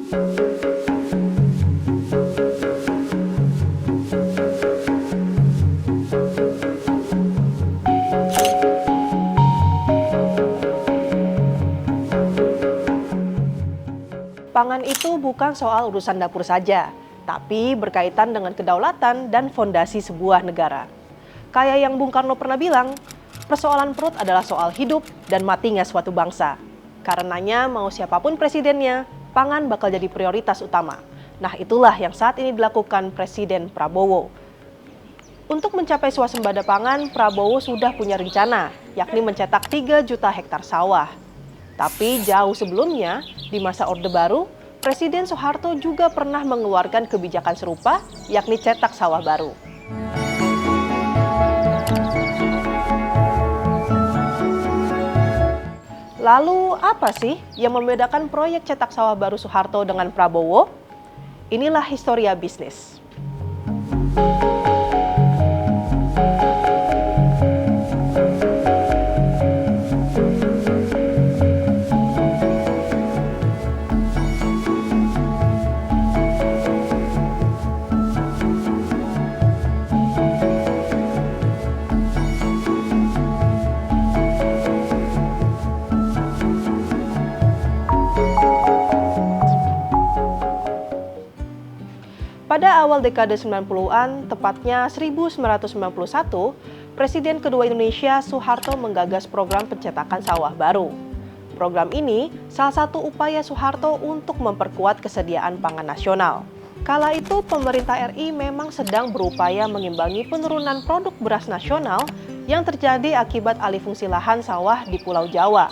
Pangan itu bukan soal urusan dapur saja, tapi berkaitan dengan kedaulatan dan fondasi sebuah negara. Kayak yang Bung Karno pernah bilang, persoalan perut adalah soal hidup dan matinya suatu bangsa. Karenanya mau siapapun presidennya, pangan bakal jadi prioritas utama. Nah, itulah yang saat ini dilakukan Presiden Prabowo. Untuk mencapai swasembada pangan, Prabowo sudah punya rencana, yakni mencetak 3 juta hektar sawah. Tapi jauh sebelumnya, di masa Orde Baru, Presiden Soeharto juga pernah mengeluarkan kebijakan serupa, yakni cetak sawah baru. Lalu apa sih yang membedakan proyek cetak sawah baru Soeharto dengan Prabowo? Inilah historia bisnis. Pada awal dekade 90-an, tepatnya 1991, Presiden kedua Indonesia Soeharto menggagas program pencetakan sawah baru. Program ini salah satu upaya Soeharto untuk memperkuat kesediaan pangan nasional. Kala itu pemerintah RI memang sedang berupaya mengimbangi penurunan produk beras nasional yang terjadi akibat alih fungsi lahan sawah di Pulau Jawa.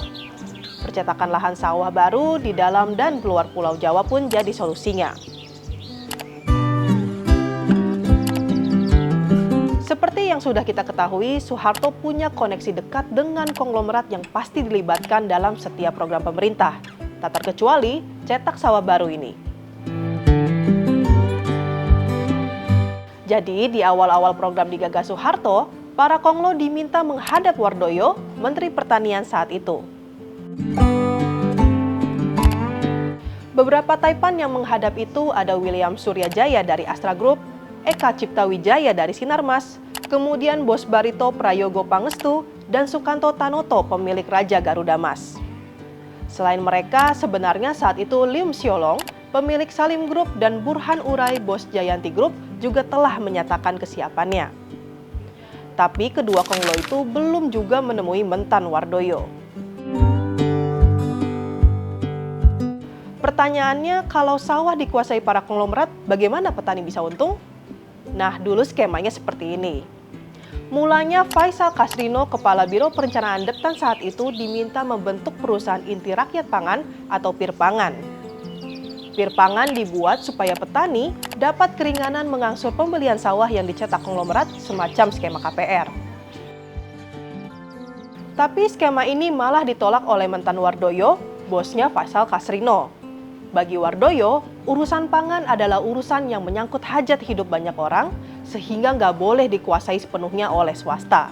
Percetakan lahan sawah baru di dalam dan keluar Pulau Jawa pun jadi solusinya. Seperti yang sudah kita ketahui, Soeharto punya koneksi dekat dengan konglomerat yang pasti dilibatkan dalam setiap program pemerintah, tak terkecuali cetak sawah baru ini. Jadi di awal-awal program digagas Soeharto, para konglo diminta menghadap Wardoyo, Menteri Pertanian saat itu. Beberapa taipan yang menghadap itu ada William Suryajaya dari Astra Group, Eka Cipta Wijaya dari Sinarmas, kemudian Bos Barito Prayogo Pangestu, dan Sukanto Tanoto pemilik Raja Garuda Mas. Selain mereka, sebenarnya saat itu Lim Siolong, pemilik Salim Group, dan Burhan Urai Bos Jayanti Group juga telah menyatakan kesiapannya. Tapi kedua konglo itu belum juga menemui mentan Wardoyo. Pertanyaannya, kalau sawah dikuasai para konglomerat, bagaimana petani bisa untung? Nah, dulu skemanya seperti ini. Mulanya Faisal Kasrino, Kepala Biro Perencanaan Deptan saat itu diminta membentuk perusahaan inti rakyat pangan atau Pirpangan. Pirpangan dibuat supaya petani dapat keringanan mengangsur pembelian sawah yang dicetak konglomerat semacam skema KPR. Tapi skema ini malah ditolak oleh mentan Wardoyo, bosnya Faisal Kasrino. Bagi Wardoyo, urusan pangan adalah urusan yang menyangkut hajat hidup banyak orang, sehingga nggak boleh dikuasai sepenuhnya oleh swasta.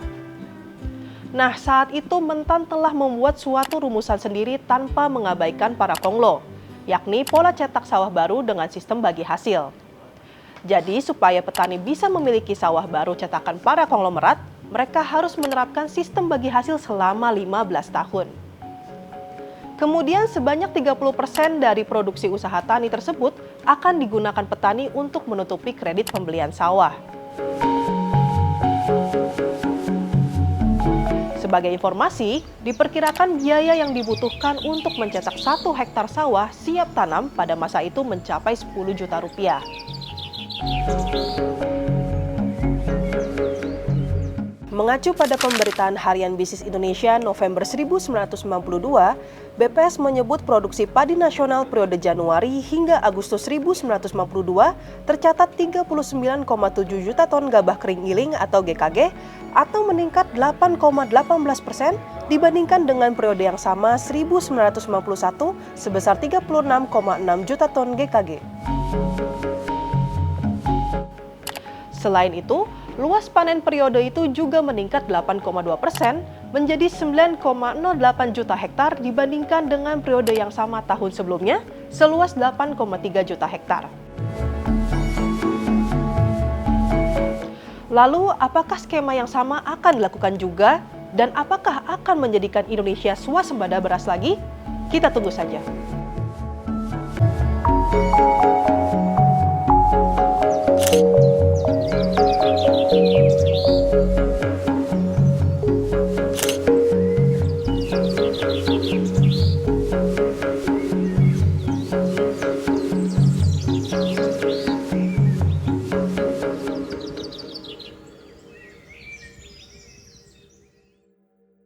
Nah, saat itu mentan telah membuat suatu rumusan sendiri tanpa mengabaikan para konglo, yakni pola cetak sawah baru dengan sistem bagi hasil. Jadi, supaya petani bisa memiliki sawah baru cetakan para konglomerat, mereka harus menerapkan sistem bagi hasil selama 15 tahun. Kemudian sebanyak 30% dari produksi usaha tani tersebut akan digunakan petani untuk menutupi kredit pembelian sawah. Sebagai informasi, diperkirakan biaya yang dibutuhkan untuk mencetak 1 hektar sawah siap tanam pada masa itu mencapai 10 juta rupiah. Mengacu pada pemberitaan Harian Bisnis Indonesia November 1992, BPS menyebut produksi padi nasional periode Januari hingga Agustus 1952 tercatat 39,7 juta ton gabah kering giling atau GKG atau meningkat 8,18% dibandingkan dengan periode yang sama 1991 sebesar 36,6 juta ton GKG. Selain itu, luas panen periode itu juga meningkat 8,2% menjadi 9,08 juta hektar dibandingkan dengan periode yang sama tahun sebelumnya seluas 8,3 juta hektar. Lalu, apakah skema yang sama akan dilakukan juga? Dan apakah akan menjadikan Indonesia swasembada beras lagi? Kita tunggu saja.